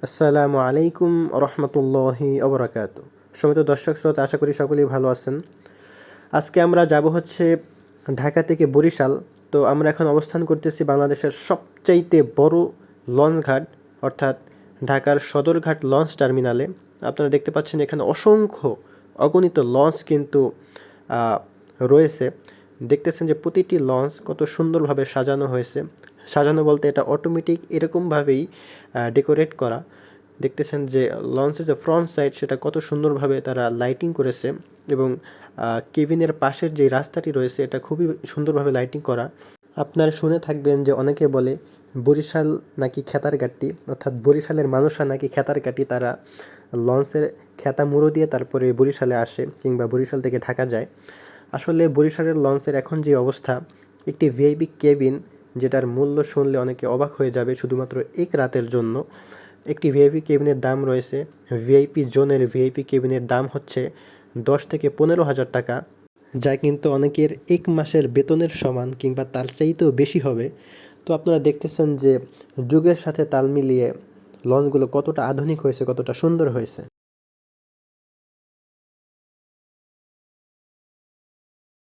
আসসালামু আলাইকুম রহমতুল্লাহি অবরাকাত। সম্মানিত দর্শক শ্রোতা, আশা করি সকলেই ভালো আছেন। আজকে আমরা যাব হচ্ছে ঢাকা থেকে বরিশাল। তো আমরা এখন অবস্থান করতেছি বাংলাদেশের সবচাইতে বড় লঞ্চ ঘাট, অর্থাৎ ঢাকার সদরঘাট লঞ্চ টার্মিনালে। আপনারা দেখতে পাচ্ছেন এখানে অসংখ্য অগণিত লঞ্চ কিন্তু রয়েছে। দেখতেছেন যে প্রতিটি লঞ্চ কত সুন্দরভাবে সাজানো হয়েছে। সাজানো বলতে এটা অটোমেটিক এরকমভাবেই ডেকোরেট করা। দেখতেছেন যে লঞ্চের যে ফ্রন্ট সাইড সেটা কত সুন্দরভাবে তারা লাইটিং করেছে, এবং কেবিনের পাশের যে রাস্তাটি রয়েছে এটা খুবই সুন্দরভাবে লাইটিং করা। আপনারা শুনে থাকবেন যে অনেকে বলে বরিশাল নাকি খেতার ঘাটটি, অর্থাৎ বরিশালের মানুষরা নাকি খেতার ঘাটি। তারা লঞ্চের খেতা মুড়ো দিয়ে তারপরে বরিশালে আসে, কিংবা বরিশাল থেকে ঢাকা যায়। আসলে বরিশালের লঞ্চের এখন যে অবস্থা, একটি ভিআইপি কেবিন যেটার মূল্য শুনলে অনেকে অবাক হয়ে যাবে শুধুমাত্র এক রাতের জন্য। একটি ভিআইপি কেবিনের দাম রয়েছে, ভিআইপি জোনের ভিআইপি কেবিনের দাম হচ্ছে 10 থেকে 15,000 টাকা, যা কিন্তু অনেকের এক মাসের বেতনের সমান কিংবা তার চাইতেও বেশি হবে। তো আপনারা দেখতেছেন যে যুগের সাথে তাল মিলিয়ে লঞ্চগুলো কতটা আধুনিক হয়েছে, কতটা সুন্দর হয়েছে।